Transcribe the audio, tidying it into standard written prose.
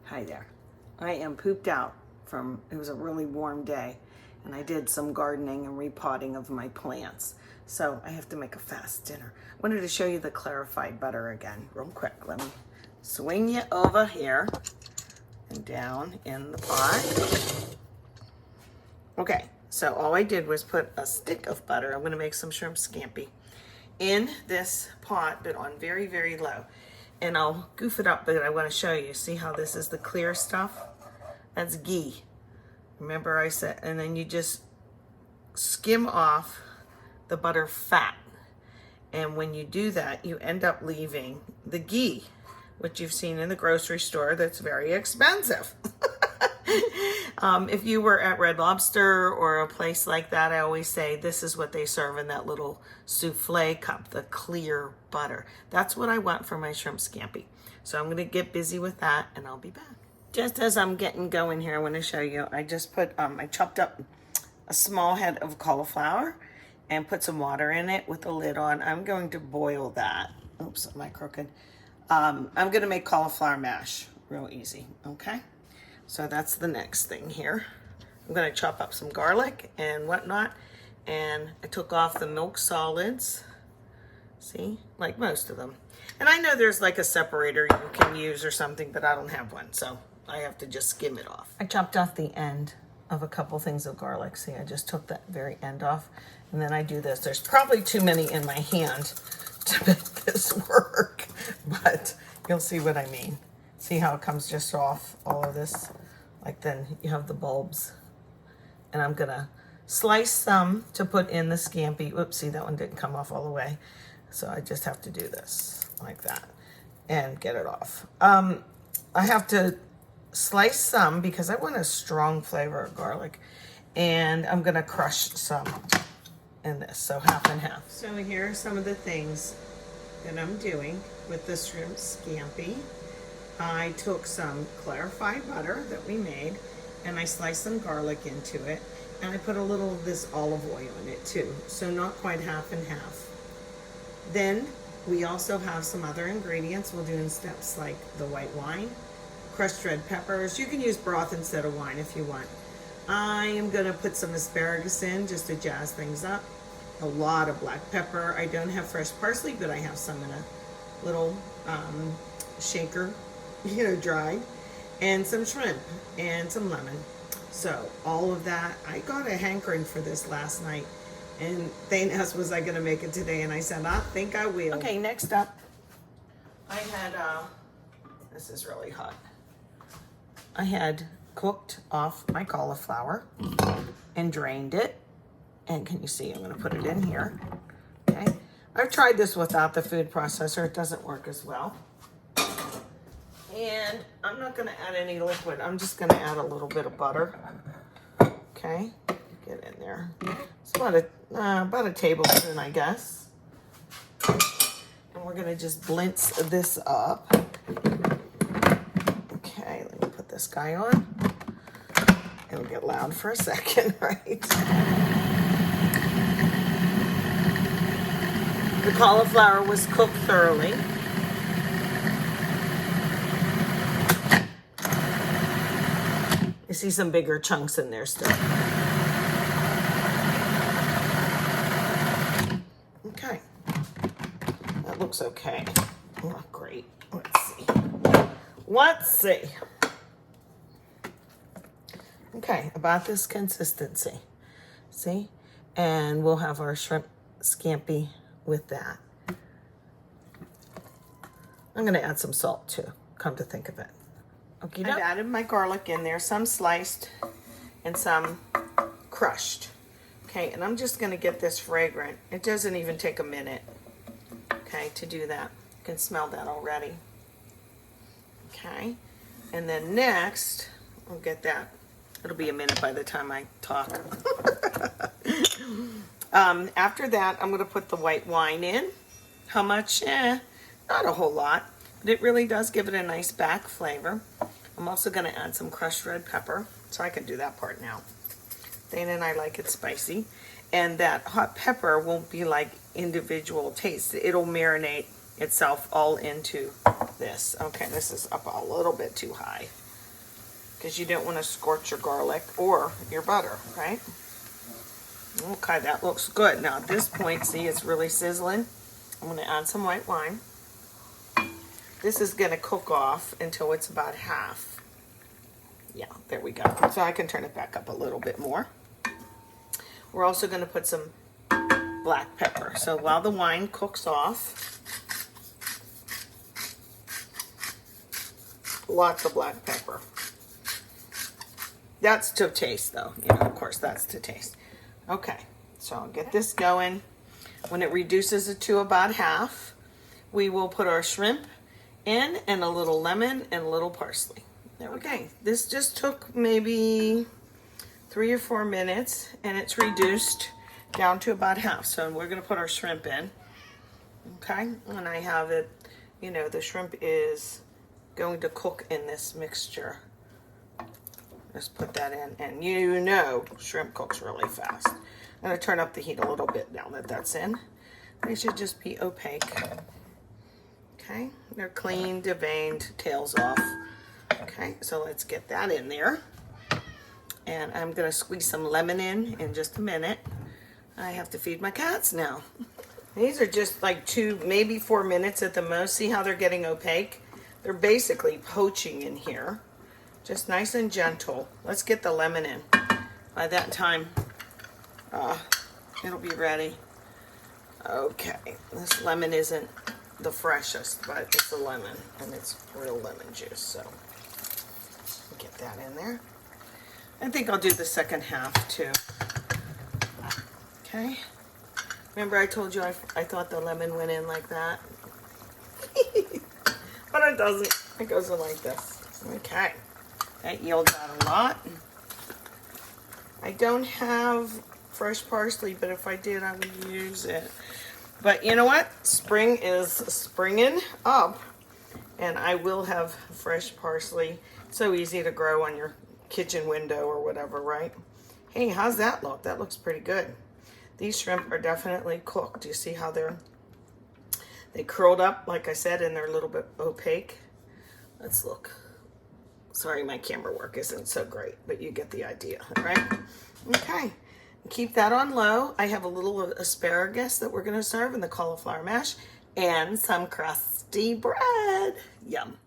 Hi there. I am pooped out from, it was a really warm day, and I did some gardening and repotting of my plants. So I have to make a fast dinner. I wanted to show you the clarified butter again, real quick. Let me swing you over here and down in the pot. Okay, so all I did was put a stick of butter. I'm gonna make some shrimp scampi in this pot, but on very, very low. And I'll goof it up, but I want to show you. See how this is the clear stuff? That's ghee. Remember I said, and then you just skim off the butter fat. And when you do that, you end up leaving the ghee, which you've seen in the grocery store that's very expensive. If you were at Red Lobster or a place like that, I always say this is what they serve in that little souffle cup, the clear butter. That's what I want for my shrimp scampi. So I'm going to get busy with that and I'll be back. Just as I'm getting going here, I want to show you, I just put, I chopped up a small head of cauliflower and put some water in it with the lid on. I'm going to boil that. Oops, am I crooked? I'm going to make cauliflower mash real easy, okay? So that's the next thing here. I'm gonna chop up some garlic and whatnot. And I took off the milk solids. See, like most of them. And I know there's like a separator you can use or something, but I don't have one. So I have to just skim it off. I chopped off the end of a couple things of garlic. See, I just took that very end off. And then I do this. There's probably too many in my hand to make this work, but you'll see what I mean. See how it comes just off all of this? Like then you have the bulbs. And I'm gonna slice some to put in the scampi. Oopsie, that one didn't come off all the way. So I just have to do this like that and get it off. I have to slice some because I want a strong flavor of garlic. And I'm gonna crush some in this, so half and half. So here are some of the things that I'm doing with the shrimp scampi. I took some clarified butter that we made and I sliced some garlic into it and I put a little of this olive oil in it too, so not quite half and half. Then we also have some other ingredients we'll do in steps, like the white wine, crushed red peppers. You can use broth instead of wine if you want. I am gonna put some asparagus in just to jazz things up. A lot of black pepper. I don't have fresh parsley, but I have some in a little shaker, you know, dried, and some shrimp and some lemon. So all of that, I got a hankering for this last night, and they asked, was I gonna make it today? And I said, I think I will. Okay, next up, I had, this is really hot. I had cooked off my cauliflower and drained it. And can you see, I'm gonna put it in here, okay? I've tried this without the food processor. It doesn't work as well. And I'm not gonna add any liquid. I'm just gonna add a little bit of butter. Okay, get in there. It's about a tablespoon, I guess. And we're gonna just blitz this up. Okay, let me put this guy on. It'll get loud for a second, right? The cauliflower was cooked thoroughly. You see some bigger chunks in there still. Okay, that looks okay. Oh, great. Let's see. Okay, about this consistency. See? And we'll have our shrimp scampi with that. I'm gonna add some salt too, come to think of it. Okay, I've added my garlic in there, some sliced and some crushed. Okay, and I'm just gonna get this fragrant. It doesn't even take a minute, okay, to do that. You can smell that already. Okay, and then next, I'll get that. It'll be a minute by the time I talk. After that, I'm gonna put the white wine in. How much? Not a whole lot, but it really does give it a nice back flavor. I'm also gonna add some crushed red pepper, so I can do that part now. Dana and I like it spicy. And that hot pepper won't be like individual taste. It'll marinate itself all into this. Okay, this is up a little bit too high. because you don't want to scorch your garlic or your butter, right? Okay, that looks good. Now at this point, see, it's really sizzling. I'm going to add some white wine. This is going to cook off until it's about half. Yeah, there we go. So I can turn it back up a little bit more. We're also going to put some black pepper. So while the wine cooks off, lots of black pepper. That's to taste though, you know, of course that's to taste. Okay, so I'll get this going. When it reduces it to about half, we will put our shrimp in and a little lemon and a little parsley. There we go. This just took maybe 3 or 4 minutes and it's reduced down to about half. So we're gonna put our shrimp in, okay? And I have it, you know, the shrimp is going to cook in this mixture. Just put that in, and you know shrimp cooks really fast. I'm gonna turn up the heat a little bit now that that's in. They should just be opaque. Okay, they're clean, deveined, tails off. Okay, so let's get that in there. And I'm gonna squeeze some lemon in just a minute. I have to feed my cats now. These are just like 2, maybe 4 minutes at the most. See how they're getting opaque? They're basically poaching in here. Just nice and gentle. Let's get the lemon in. By that time, it'll be ready. Okay, this lemon isn't the freshest, but it's a lemon, and it's real lemon juice, so get that in there. I think I'll do the second half too. Okay. Remember I told you I thought the lemon went in like that? But it doesn't. It goes in like this. Okay. That yields out a lot. I don't have fresh parsley, but if I did, I would use it. But you know what? Spring is springing up, and I will have fresh parsley. So easy to grow on your kitchen window or whatever, right? Hey, how's that look? That looks pretty good. These shrimp are definitely cooked. You see how they curled up, like I said, and they're a little bit opaque. Let's look. Sorry, my camera work isn't so great, but you get the idea, right? Okay, keep that on low. I have a little asparagus that we're gonna serve in the cauliflower mash and some crusty bread. Yum.